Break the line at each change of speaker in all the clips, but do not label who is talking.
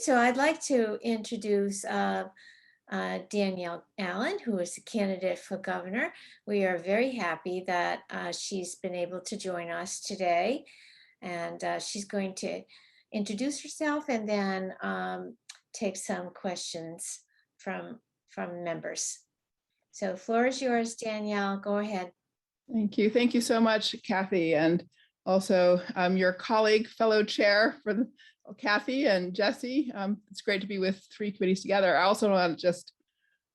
So I'd like to introduce Danielle Allen, who is a candidate for governor. We are very happy that she's been able to join us today, and she's going to introduce herself and then take some questions from members. So floor is yours, Danielle. Go ahead.
Thank you. Thank you so much, Kathy, and also your colleague, fellow chair for Kathy and Jesse. It's great to be with three committees together. I also want to just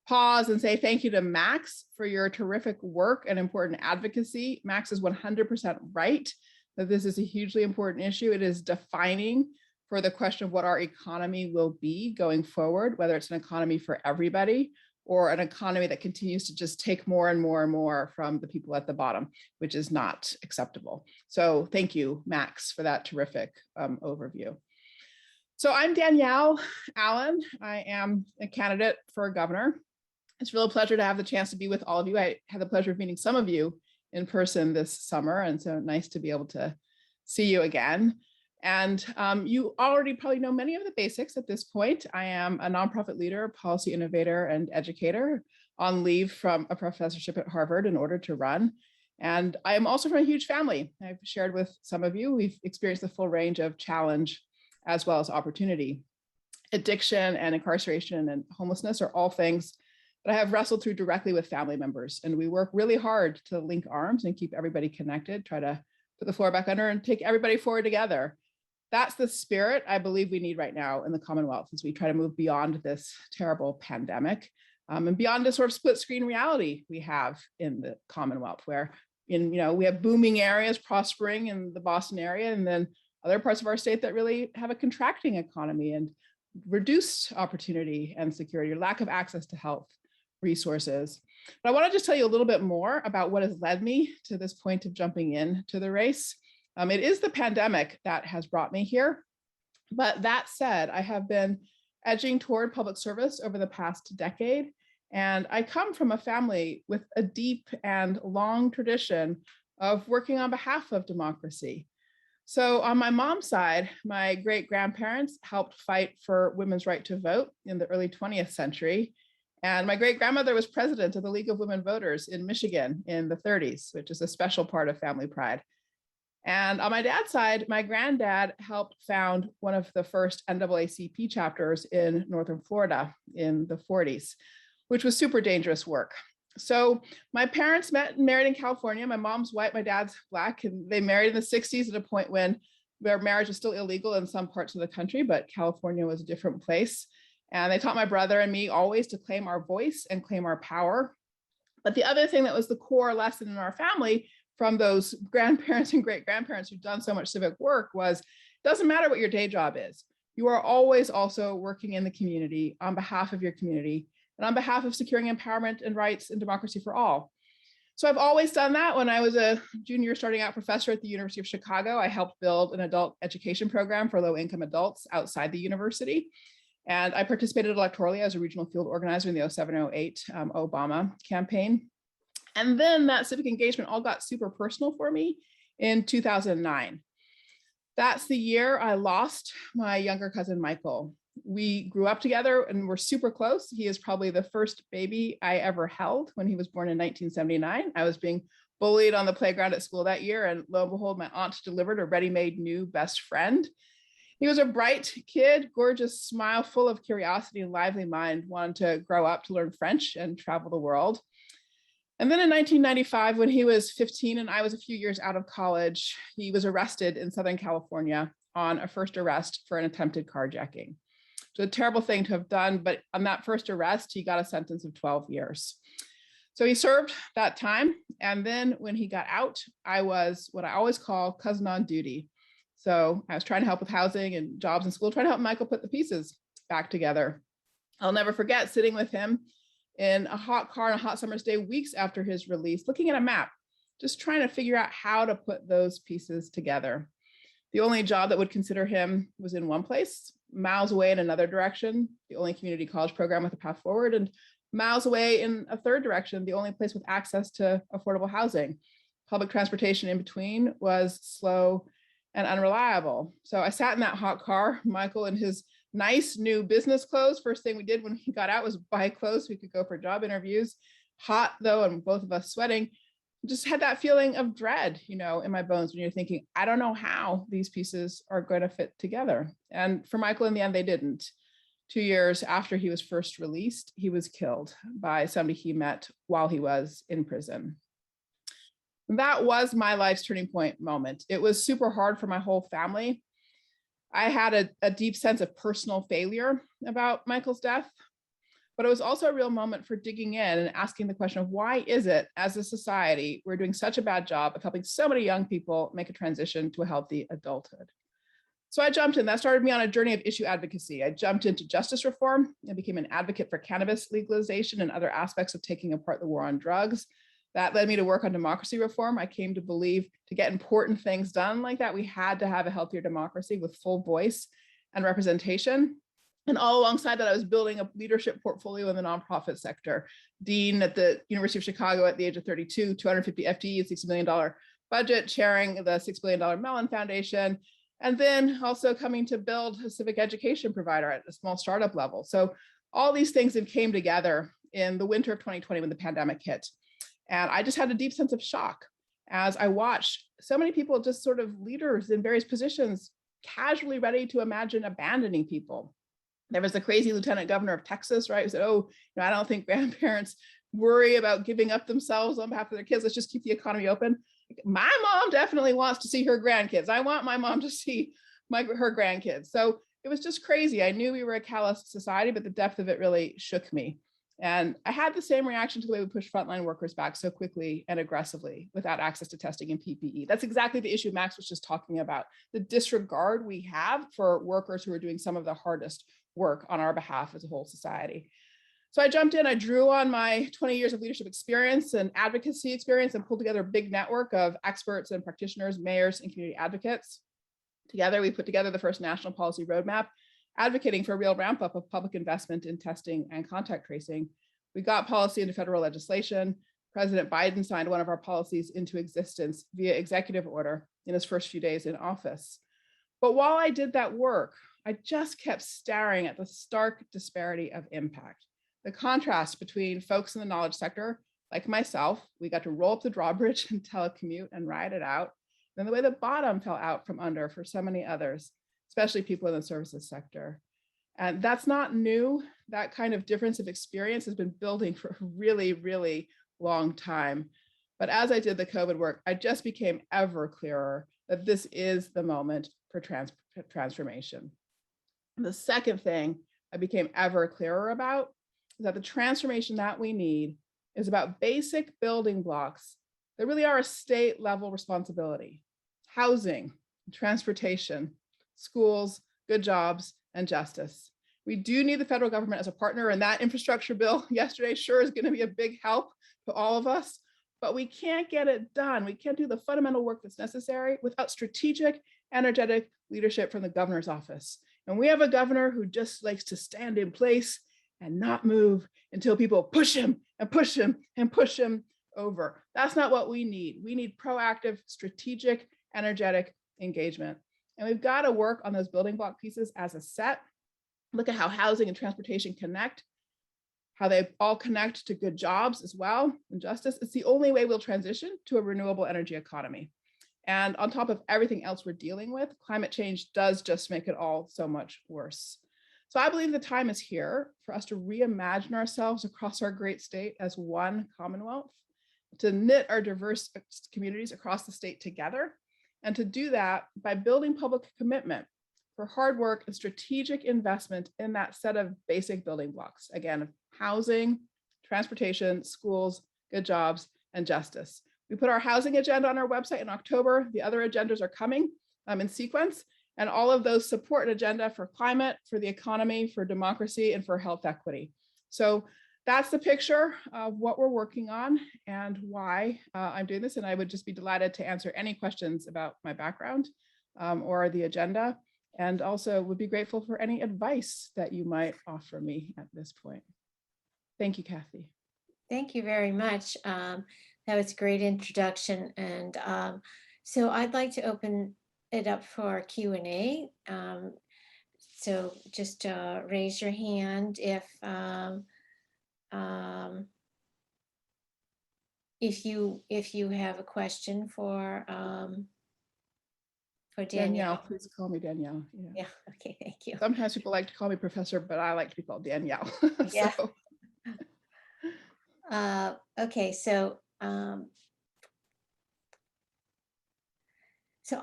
pause and say thank you to Max for your terrific work and important advocacy. Max is 100% right that this is a hugely important issue. It is defining for the question of what our economy will be going forward, whether it's an economy for everybody or an economy that continues to just take more and more and more from the people at the bottom, which is not acceptable. So thank you, Max, for that terrific overview. So I'm Danielle Allen. I am a candidate for governor. It's a real pleasure to have the chance to be with all of you. I had the pleasure of meeting some of you in person this summer, and so nice to be able to see you again. And you already probably know many of the basics at this point. I am a nonprofit leader, policy innovator, and educator on leave from a professorship at Harvard in order to run. And I am also from a huge family. I've shared with some of you, we've experienced the full range of challenge as well as opportunity. Addiction and incarceration and homelessness are all things that I have wrestled through directly with family members. And we work really hard to link arms and keep everybody connected, try to put the floor back under and take everybody forward together. That's the spirit I believe we need right now in the Commonwealth as we try to move beyond this terrible pandemic and beyond this sort of split screen reality we have in the Commonwealth, where we have booming areas prospering in the Boston area, and then other parts of our state that really have a contracting economy and reduced opportunity and security, or lack of access to health resources. But I want to just tell you a little bit more about what has led me to this point of jumping into the race. It is the pandemic that has brought me here. But that said, I have been edging toward public service over the past decade. And I come from a family with a deep and long tradition of working on behalf of democracy. So on my mom's side, my great-grandparents helped fight for women's right to vote in the early 20th century. And my great-grandmother was president of the League of Women Voters in Michigan in the 30s, which is a special part of family pride. And on my dad's side, my granddad helped found one of the first NAACP chapters in Northern Florida in the 40s, which was super dangerous work. So my parents met and married in California. My mom's white, my dad's black, and they married in the 60s at a point when their marriage was still illegal in some parts of the country, but California was a different place. And they taught my brother and me always to claim our voice and claim our power. But the other thing that was the core lesson in our family from those grandparents and great-grandparents who've done so much civic work was, it doesn't matter what your day job is. You are always also working in the community on behalf of your community and on behalf of securing empowerment and rights and democracy for all. So I've always done that. When I was a junior starting out professor at the University of Chicago, I helped build an adult education program for low-income adults outside the university. And I participated electorally as a regional field organizer in the 07-08 Obama campaign. And then that civic engagement all got super personal for me in 2009. That's the year I lost my younger cousin, Michael. We grew up together and we're super close. He is probably the first baby I ever held when he was born in 1979. I was being bullied on the playground at school that year, and lo and behold, my aunt delivered a ready-made new best friend. He was a bright kid, gorgeous smile, full of curiosity and lively mind, wanted to grow up to learn French and travel the world. And then in 1995, when he was 15 and I was a few years out of college, he was arrested in Southern California on a first arrest for an attempted carjacking. So a terrible thing to have done, but on that first arrest, he got a sentence of 12 years. So he served that time. And then when he got out, I was what I always call cousin on duty. So I was trying to help with housing and jobs in school, trying to help Michael put the pieces back together. I'll never forget sitting with him in a hot car on a hot summer's day, weeks after his release, looking at a map, just trying to figure out how to put those pieces together. The only job that would consider him was in one place, miles away in another direction, the only community college program with a path forward, and miles away in a third direction, the only place with access to affordable housing. Public transportation in between was slow and unreliable. So I sat in that hot car, Michael in his nice new business clothes. First thing we did when he got out was buy clothes so we could go for job interviews. Hot though, and both of us sweating. Just had that feeling of dread, in my bones when you're thinking, I don't know how these pieces are going to fit together. And for Michael, in the end, they didn't. 2 years after he was first released, he was killed by somebody he met while he was in prison. That was my life's turning point moment. It was super hard for my whole family. I had a deep sense of personal failure about Michael's death, but it was also a real moment for digging in and asking the question of why is it, as a society, we're doing such a bad job of helping so many young people make a transition to a healthy adulthood? So I jumped in. That started me on a journey of issue advocacy. I jumped into justice reform and became an advocate for cannabis legalization and other aspects of taking apart the war on drugs. That led me to work on democracy reform. I came to believe to get important things done like that, we had to have a healthier democracy with full voice and representation. And all alongside that, I was building a leadership portfolio in the nonprofit sector. Dean at the University of Chicago at the age of 32, 250 FTE, $60 million budget, chairing the $6 billion Mellon Foundation, and then also coming to build a civic education provider at a small startup level. So all these things came together in the winter of 2020 when the pandemic hit. And I just had a deep sense of shock as I watched so many people, just sort of leaders in various positions, casually ready to imagine abandoning people. There was the crazy lieutenant governor of Texas, right, who said, oh, I don't think grandparents worry about giving up themselves on behalf of their kids. Let's just keep the economy open. My mom definitely wants to see her grandkids. I want my mom to see her grandkids. So it was just crazy. I knew we were a callous society, but the depth of it really shook me. And I had the same reaction to the way we push frontline workers back so quickly and aggressively without access to testing and PPE. That's exactly the issue Max was just talking about, the disregard we have for workers who are doing some of the hardest work on our behalf as a whole society. So I jumped in, I drew on my 20 years of leadership experience and advocacy experience and pulled together a big network of experts and practitioners, mayors, and community advocates. Together, we put together the first national policy roadmap, advocating for a real ramp up of public investment in testing and contact tracing. We got policy into federal legislation. President Biden signed one of our policies into existence via executive order in his first few days in office. But while I did that work, I just kept staring at the stark disparity of impact. The contrast between folks in the knowledge sector, like myself, we got to roll up the drawbridge and telecommute and ride it out, and the way the bottom fell out from under for so many others, especially people in the services sector. And that's not new. That kind of difference of experience has been building for a really, really long time. But as I did the COVID work, I just became ever clearer that this is the moment for transformation. And the second thing I became ever clearer about is that the transformation that we need is about basic building blocks that really are a state level responsibility: housing, transportation, schools, good jobs, and justice. We do need the federal government as a partner, and that infrastructure bill yesterday sure is going to be a big help to all of us, but we can't get it done. We can't do the fundamental work that's necessary without strategic, energetic leadership from the governor's office. And we have a governor who just likes to stand in place and not move until people push him and push him and push him over. That's not what we need. We need proactive, strategic, energetic engagement. And we've got to work on those building block pieces as a set. Look at how housing and transportation connect, how they all connect to good jobs as well, and justice. It's the only way we'll transition to a renewable energy economy. And on top of everything else we're dealing with, climate change does just make it all so much worse. So I believe the time is here for us to reimagine ourselves across our great state as one Commonwealth, to knit our diverse communities across the state together, and to do that by building public commitment for hard work and strategic investment in that set of basic building blocks. Again, housing, transportation, schools, good jobs, and justice. We put our housing agenda on our website in October. The other agendas are coming in sequence, and all of those support an agenda for climate, for the economy, for democracy, and for health equity. So that's the picture of what we're working on and why I'm doing this. And I would just be delighted to answer any questions about my background or the agenda. And also would be grateful for any advice that you might offer me at this point. Thank you, Kathy.
Thank you very much. That was a great introduction. And so I'd like to open it up for Q&A. So just raise your hand um, if you have a question for
Danielle,
Danielle.
please call me Danielle. Yeah.
Yeah, okay, thank you.
Sometimes people like to call me professor, but I like to be called Danielle.
Yeah.
So
Okay, so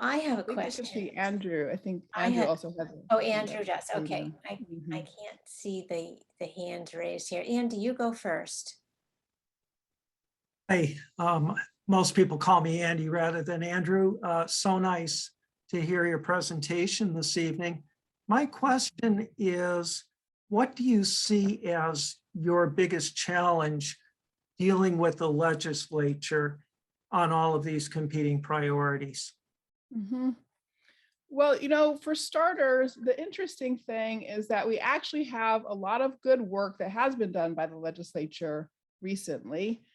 I have a
I think I can
question.
see Andrew. I think
I
Andrew
had,
also has
oh,
a hand up.
Andrew does.
There you
Okay.
go.
I
Mhm.
can't see the hands raised here. Andy, you go first.
Hey, most people call me Andy rather than Andrew. So nice to hear your presentation this evening. My question is, what do you see as your biggest challenge dealing with the legislature on all of these competing priorities?
Mhm. Well, you know, for starters, the interesting thing is that we actually have a lot of good work that has been done by the legislature recently.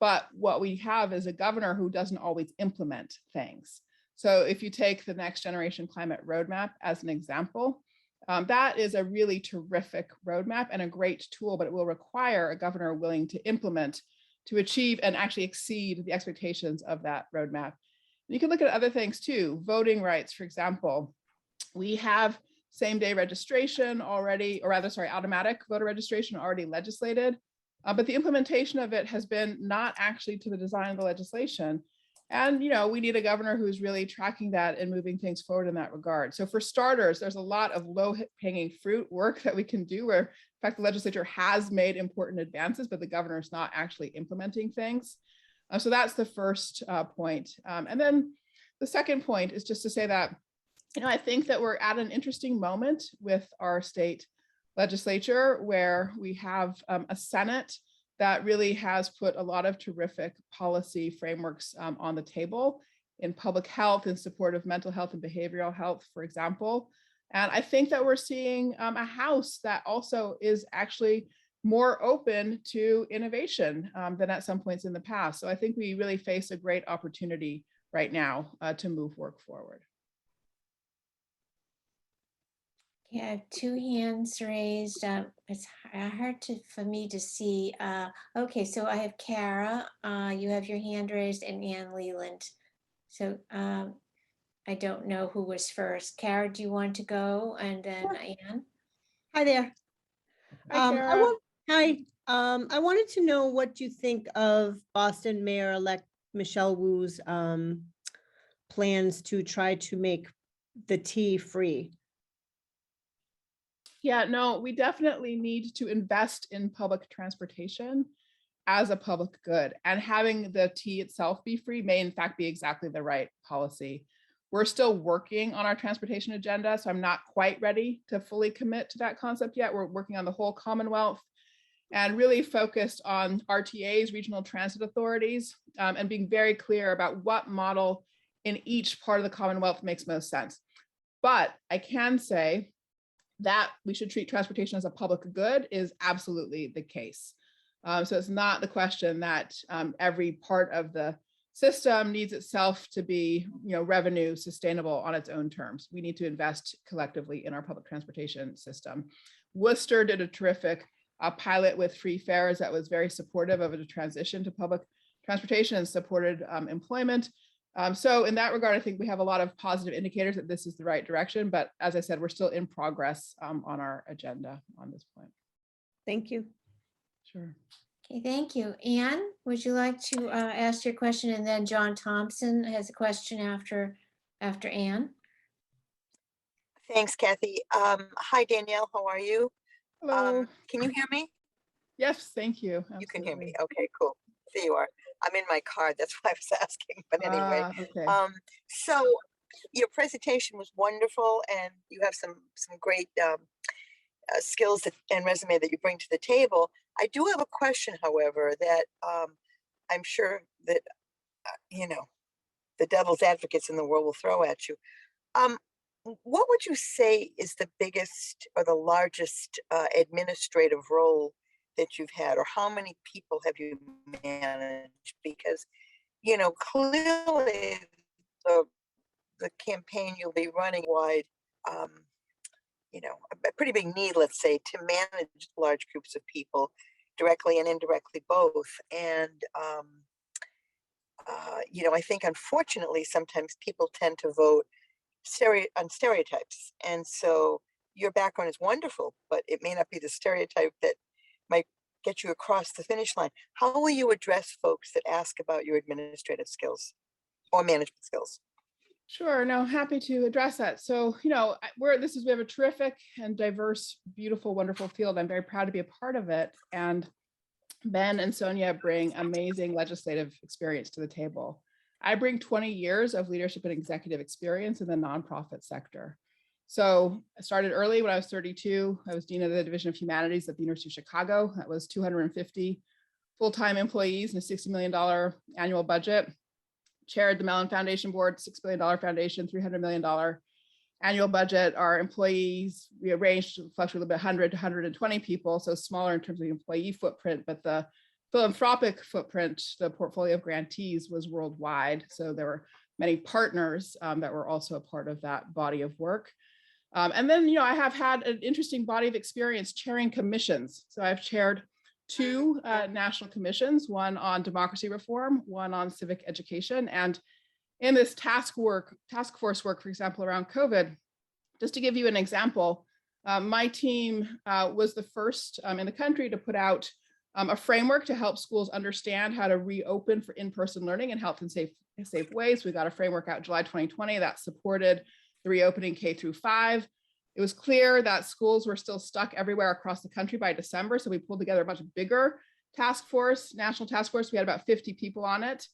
But what we have is a governor who doesn't always implement things. So if you take the Next Generation Climate Roadmap as an example, that is a really terrific roadmap and a great tool, but it will require a governor willing to implement to achieve and actually exceed the expectations of that roadmap. You can look at other things too. Voting rights, for example, we have same-day registration already, or rather, sorry, automatic voter registration already legislated, but the implementation of it has been not actually to the design of the legislation. And, you know, we need a governor who's really tracking that and moving things forward in that regard. So for starters, there's a lot of low-hanging fruit work that we can do where, in fact, the legislature has made important advances, but the governor is not actually implementing things. So that's the first point. And then the second point is just to say that, you know, I think that we're at an interesting moment with our state legislature where we have a Senate that really has put a lot of terrific policy frameworks on the table in public health, in support of mental health and behavioral health, for example. And I think that we're seeing a House that also is actually more open to innovation than at some points in the past. So I think we really face a great opportunity right now to move work forward.
Okay, I have two hands raised. It's hard for me to see. Okay, so I have Kara. You have your hand raised, and Ann Leland. So I don't know who was first. Kara, do you want to go, and then Ann?
Hi there.
Hi, Kara.
Hi. I wanted to know what you think of Boston Mayor-elect Michelle Wu's plans to try to make the tea free.
Yeah, no, we definitely need to invest in public transportation as a public good, and having the tea itself be free may in fact be exactly the right policy. We're still working on our transportation agenda, so I'm not quite ready to fully commit to that concept yet. We're working on the whole Commonwealth and really focused on RTAs, regional transit authorities, and being very clear about what model in each part of the Commonwealth makes most sense. But I can say that we should treat transportation as a public good is absolutely the case. So it's not the question that every part of the system needs itself to be, you know, revenue sustainable on its own terms. We need to invest collectively in our public transportation system. Worcester did a terrific pilot with free fares that was very supportive of a transition to public transportation and supported employment. So in that regard, I think we have a lot of positive indicators that this is the right direction. But as I said, we're still in progress on our agenda on this point.
Thank you.
Sure.
Okay, thank you. Ann, would you like to ask your question, and then John Thompson has a question after Ann?
Thanks, Kathy. Hi, Danielle. How are you?
Hello.
Can you hear me?
Yes, thank you.
You can hear me.
Absolutely.
Okay, cool. There you are. I'm in my car. That's why I was asking. But anyway,
Okay.
So your presentation was wonderful, and you have some great skills and resume that you bring to the table. I do have a question, however, that I'm sure that you know, the devil's advocates in the world will throw at you. What would you say is the biggest or the largest administrative role that you've had, or how many people have you managed? Because, you know, clearly the campaign you'll be running wide, a pretty big need, let's say, to manage large groups of people, directly and indirectly both. And I think unfortunately sometimes people tend to vote on stereotypes, and so your background is wonderful, but it may not be the stereotype that might get you across the finish line. How will you address folks that ask about your administrative skills or management skills?
Sure, no, happy to address that. So, we have a terrific and diverse, beautiful, wonderful field. I'm very proud to be a part of it. And Ben and Sonia bring amazing legislative experience to the table. I bring 20 years of leadership and executive experience in the nonprofit sector. So I started early when I was 32. I was Dean of the Division of Humanities at the University of Chicago. That was 250 full-time employees and a $60 million annual budget. Chaired the Mellon Foundation Board, $6 billion foundation, $300 million annual budget. Our employees, we arranged to fluctuate a little bit, 100 to 120 people, so smaller in terms of the employee footprint, but the philanthropic footprint, the portfolio of grantees was worldwide. So there were many partners that were also a part of that body of work. And then, I have had an interesting body of experience chairing commissions. So I've chaired two national commissions, one on democracy reform, one on civic education. And in this task force work, for example, around COVID, just to give you an example, my team was the first in the country to put out a framework to help schools understand how to reopen for in-person learning in health and safe ways. We got a framework out July 2020 that supported the reopening K through 5. It was clear that schools were still stuck everywhere across the country by December. So we pulled together a much bigger task force, national task force. We had about 50 people on it.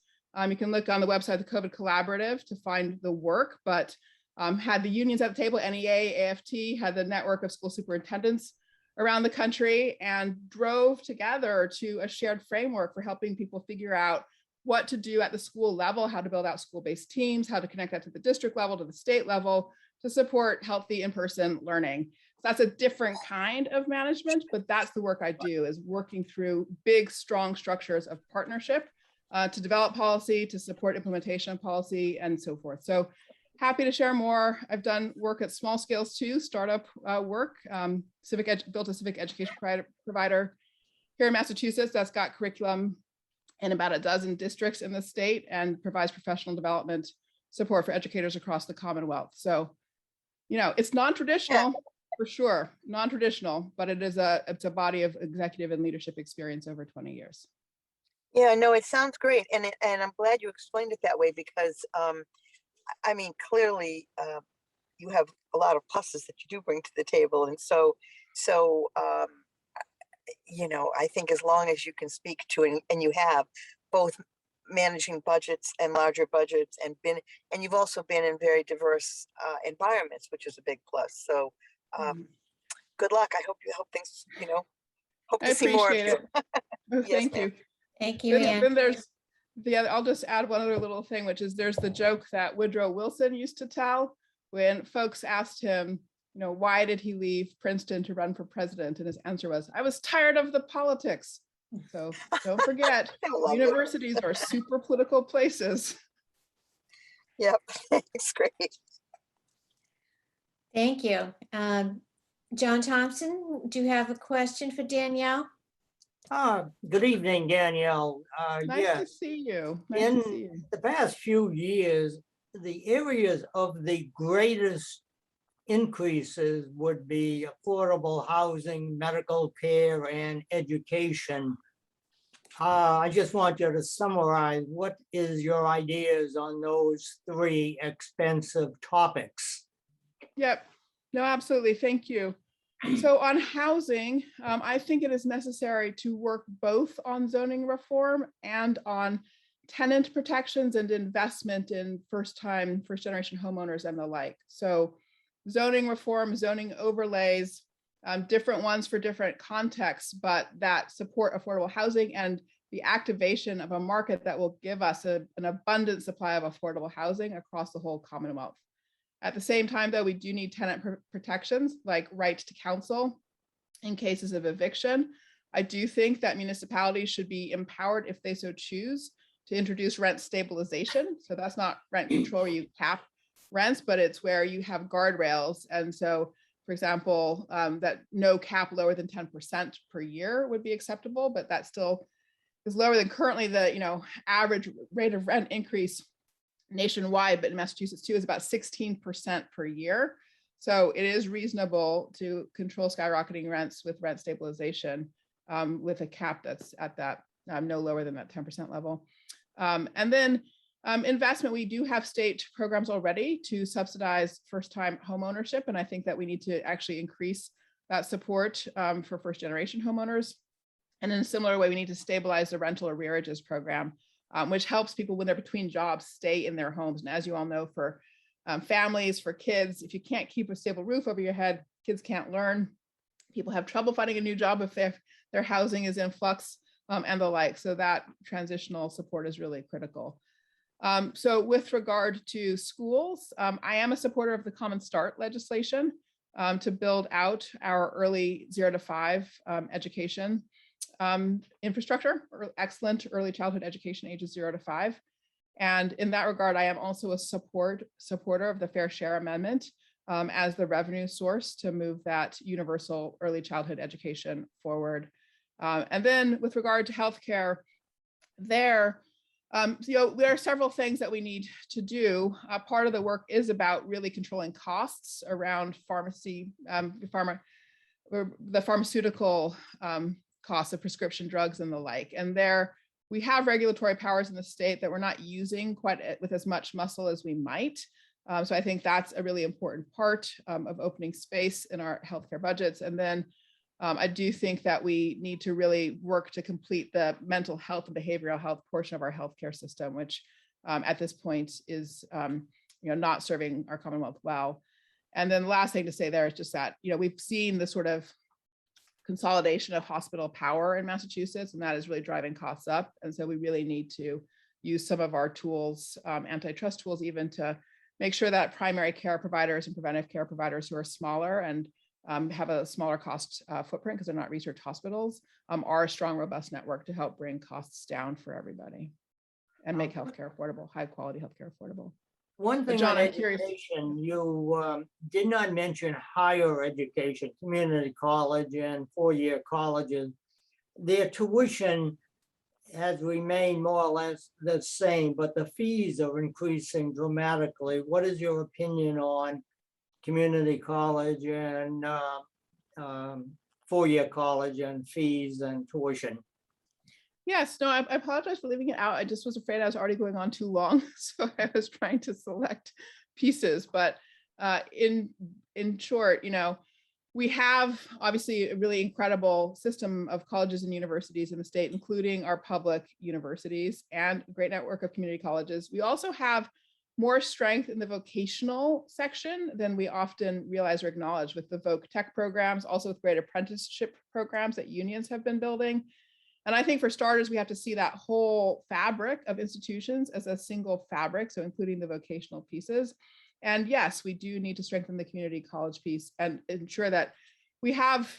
You can look on the website, the COVID Collaborative, to find the work, but had the unions at the table, NEA, AFT, had the network of school superintendents around the country, and drove together to a shared framework for helping people figure out what to do at the school level, how to build out school-based teams, how to connect that to the district level, to the state level, to support healthy in-person learning. So that's a different kind of management, but that's the work I do, is working through big, strong structures of partnership to develop policy, to support implementation of policy, and so forth. So happy to share more. I've done work at small scales too, startup work, built a civic education provider here in Massachusetts that's got curriculum in about a dozen districts in the state and provides professional development support for educators across the Commonwealth. So, it's non-traditional for sure, non-traditional, but it's a body of executive and leadership experience over 20 years.
Yeah, no, it sounds great. And I'm glad you explained it that way, because clearly you have a lot of pluses that you do bring to the table. And so I think as long as you can speak to, and you have both managing budgets and larger budgets, and you've also been in very diverse environments, which is a big plus. So good luck. I hope things, hope to see more of you.
Oh,
Yes,
thank
ma'am.
you.
Thank you, Ann.
Then there's the other, I'll just add one other little thing, which is there's the joke that Woodrow Wilson used to tell when folks asked him, why did he leave Princeton to run for president? And his answer was, I was tired of the politics. So don't forget, universities are super political places.
Yep, it's great.
Thank you. John Thompson, do you have a question for Danielle?
Good evening, Danielle.
Nice to see you.
In the past few years, the areas of the greatest increases would be affordable housing, medical care, and education. I just want you to summarize, what is your ideas on those three expensive topics?
Yep, no, absolutely, thank you. So on housing, I think it is necessary to work both on zoning reform and on tenant protections and investment in first generation homeowners and the like. So zoning reform, zoning overlays, different ones for different contexts, but that support affordable housing and the activation of a market that will give us an abundant supply of affordable housing across the whole Commonwealth. At the same time, though, we do need tenant protections like right to counsel in cases of eviction. I do think that municipalities should be empowered, if they so choose, to introduce rent stabilization. So that's not rent control where you cap rents, but it's where you have guardrails. And so for example, that no cap lower than 10% per year would be acceptable, but that still is lower than currently the average rate of rent increase nationwide, but in Massachusetts too is about 16% per year. So it is reasonable to control skyrocketing rents with rent stabilization with a cap that's at that no lower than that 10% level. And then investment, we do have state programs already to subsidize first-time home ownership. And I think that we need to actually increase that support for first-generation homeowners. And in a similar way, we need to stabilize the rental arrearages program, which helps people when they're between jobs stay in their homes. And as you all know, for families, for kids, if you can't keep a stable roof over your head, kids can't learn. People have trouble finding a new job if their housing is in flux and the like. So that transitional support is really critical. So with regard to schools, I am a supporter of the Common Start legislation to build out our early 0 to 5 education infrastructure, or excellent early childhood education ages 0 to 5. And in that regard, I am also a supporter of the Fair Share Amendment as the revenue source to move that universal early childhood education forward. And then with regard to healthcare, there are several things that we need to do. Part of the work is about really controlling costs around the pharmaceutical costs of prescription drugs and the like. And there we have regulatory powers in the state that we're not using quite with as much muscle as we might. So I think that's a really important part of opening space in our healthcare budgets. And then I do think that we need to really work to complete the mental health and behavioral health portion of our healthcare system, which at this point is not serving our Commonwealth well. And then the last thing to say there is just that we've seen the sort of consolidation of hospital power in Massachusetts, and that is really driving costs up. And so we really need to use some of our tools, antitrust tools, even to make sure that primary care providers and preventive care providers who are smaller and have a smaller cost footprint because they're not research hospitals, are a strong, robust network to help bring costs down for everybody and make healthcare affordable, high quality healthcare affordable.
One thing
John,
on
I'm curious.
education, you did not mention higher education, community college and four-year colleges. Their tuition has remained more or less the same, but the fees are increasing dramatically. What is your opinion on community college and four-year college and fees and tuition?
Yes, no, I apologize for leaving it out. I just was afraid I was already going on too long. So I was trying to select pieces, but in short, we have obviously a really incredible system of colleges and universities in the state, including our public universities and a great network of community colleges. We also have more strength in the vocational section than we often realize or acknowledge with the Voc Tech programs, also with great apprenticeship programs that unions have been building. And I think for starters, we have to see that whole fabric of institutions as a single fabric, so including the vocational pieces. And yes, we do need to strengthen the community college piece and ensure that we have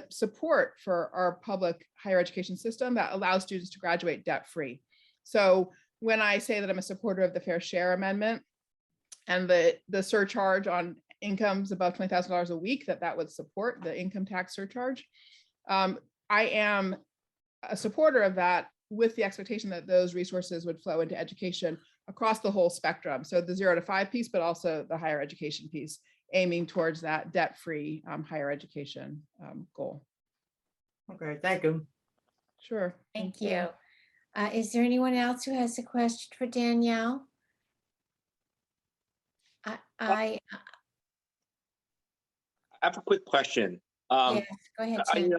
support for our public higher education system that allows students to graduate debt-free. So when I say that I'm a supporter of the Fair Share Amendment and the surcharge on incomes above $20,000 a week, that would support the income tax surcharge, I am a supporter of that with the expectation that those resources would flow into education across the whole spectrum. So the 0 to 5 piece, but also the higher education piece, aiming towards that debt-free higher education goal.
Okay, thank you.
Sure.
Thank you. Is there anyone else who has a question for Danielle? I
have a quick question.
yes, go ahead, Tim.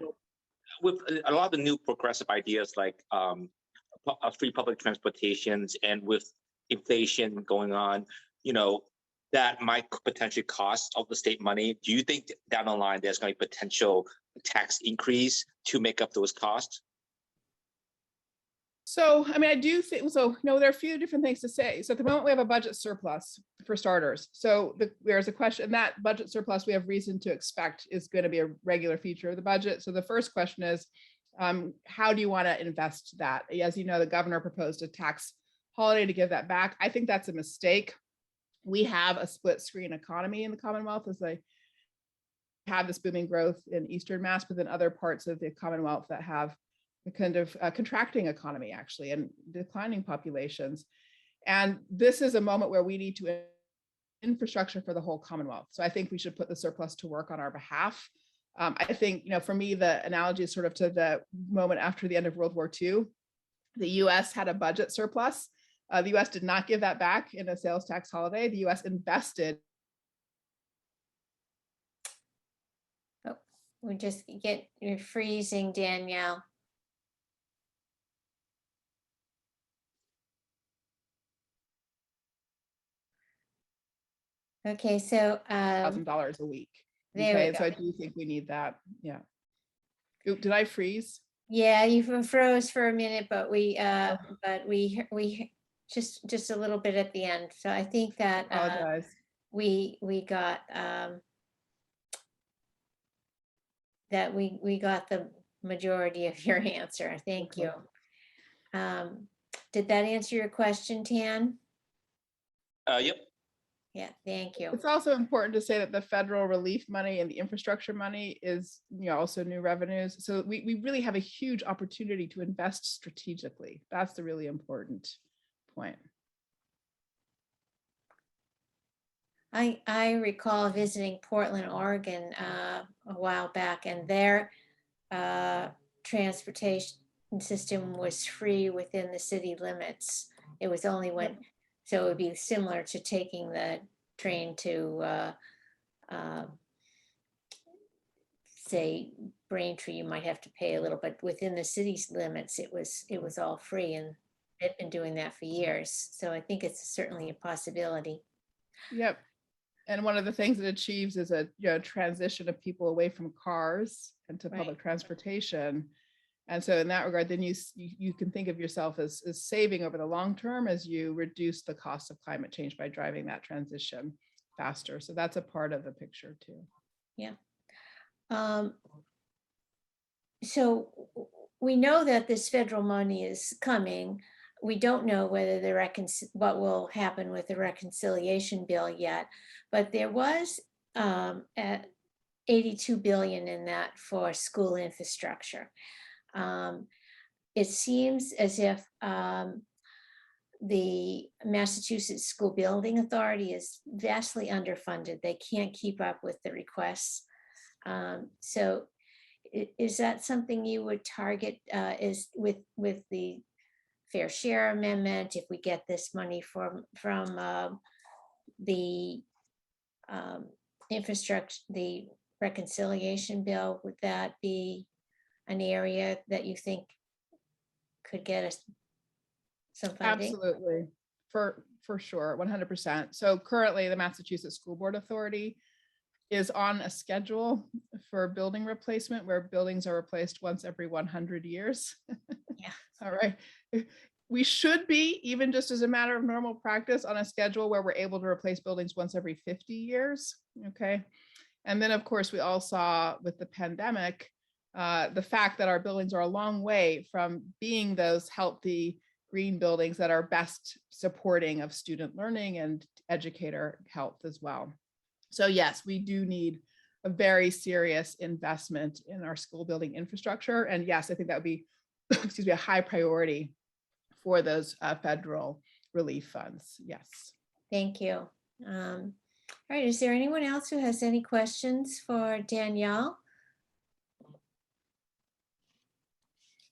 With a lot of the new progressive ideas like free public transportations and with inflation going on, that might potentially cost all the state money. Do you think down the line there's going to be potential tax increase to make up those costs?
So, I do think, there are a few different things to say. So at the moment we have a budget surplus for starters. So there's a question, that budget surplus we have reason to expect is going to be a regular feature of the budget. So the first question is, how do you want to invest that? As you know, the governor proposed a tax holiday to give that back. I think that's a mistake. We have a split screen economy in the Commonwealth, as I have this booming growth in Eastern Mass, but then other parts of the Commonwealth that have a kind of contracting economy actually and declining populations. And this is a moment where we need to infrastructure for the whole Commonwealth. So I think we should put the surplus to work on our behalf. I think, for me, the analogy is sort of to the moment after the end of World War II. The US had a budget surplus. The US did not give that back in a sales tax holiday. The US invested.
Oh, you're freezing, Danielle. Okay, so
$1,000 a week.
there we
Okay,
go.
so I do think we need that. Yeah. Oop, did I freeze?
Yeah, you froze for a minute, but we just a little bit at the end. So I think that
Apologize.
we got we got the majority of your answer. Thank you. Did that answer your question, Tan?
Yep.
Yeah, thank you.
It's also important to say that the federal relief money and the infrastructure money is also new revenues. So we really have a huge opportunity to invest strategically. That's the really important point.
I recall visiting Portland, Oregon a while back, and their transportation system was free within the city limits. It was only so it would be similar to taking the train to say Braintree. You might have to pay a little, but within the city's limits, it was all free, and they've been doing that for years. So I think it's certainly a possibility.
Yep. And one of the things it achieves is a transition of people away from cars and to public transportation. And so in that regard, then you can think of yourself as saving over the long term as you reduce the cost of climate change by driving that transition faster. So that's a part of the picture too.
Yeah. So we know that this federal money is coming. We don't know whether what will happen with the reconciliation bill yet, but there was at $82 billion in that for school infrastructure. It seems as if the Massachusetts School Building Authority is vastly underfunded. They can't keep up with the requests. So is that something you would target is with the fair share amendment, if we get this money from the infrastructure, the reconciliation bill, would that be an area that you think could get us some funding?
Absolutely, for sure, 100%. So currently the Massachusetts School Board Authority is on a schedule for building replacement where buildings are replaced once every 100 years.
Yeah.
All right. We should be, even just as a matter of normal practice, on a schedule where we're able to replace buildings once every 50 years. Okay. And then, of course, we all saw with the pandemic, the fact that our buildings are a long way from being those healthy green buildings that are best supporting of student learning and educator health as well. So yes, we do need a very serious investment in our school building infrastructure. And yes, I think that would be, excuse me, a high priority for those federal relief funds. Yes.
Thank you. All right, is there anyone else who has any questions for Danielle?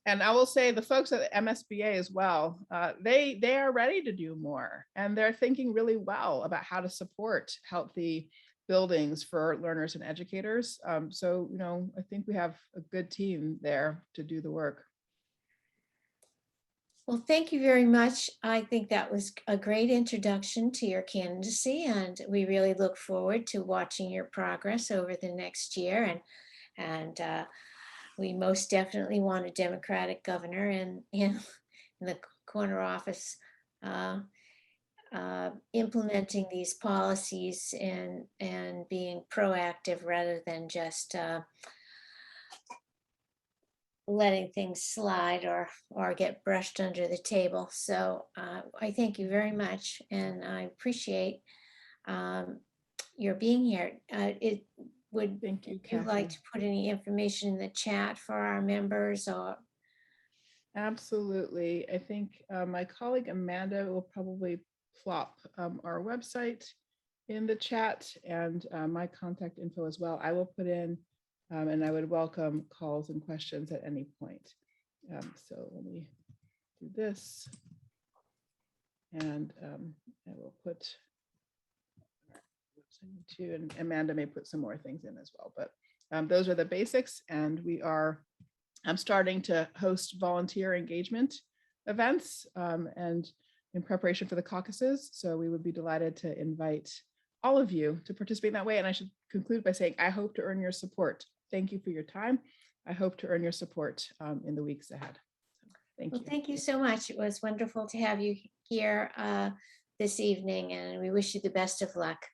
And I will say the folks at MSBA as well, they are ready to do more, and they're thinking really well about how to support healthy buildings for learners and educators. So, I think we have a good team there to do the work.
Well, thank you very much. I think that was a great introduction to your candidacy, and we really look forward to watching your progress over the next year. And we most definitely want a Democratic governor in the corner office implementing these policies and being proactive rather than just letting things slide or get brushed under the table. So I thank you very much, and I appreciate your being here. would
Thank you,
you like
Kathy.
to put any information in the chat for our members or?
Absolutely. I think my colleague Amanda will probably flop our website in the chat and my contact info as well. I will put in and I would welcome calls and questions at any point. So let me do this. And I will put and Amanda may put some more things in as well, but those are the basics. And I'm starting to host volunteer engagement events and in preparation for the caucuses. So we would be delighted to invite all of you to participate in that way. And I should conclude by saying, I hope to earn your support. Thank you for your time. I hope to earn your support in the weeks ahead. Thank
Well,
you.
thank you so much. It was wonderful to have you here this evening, and we wish you the best of luck.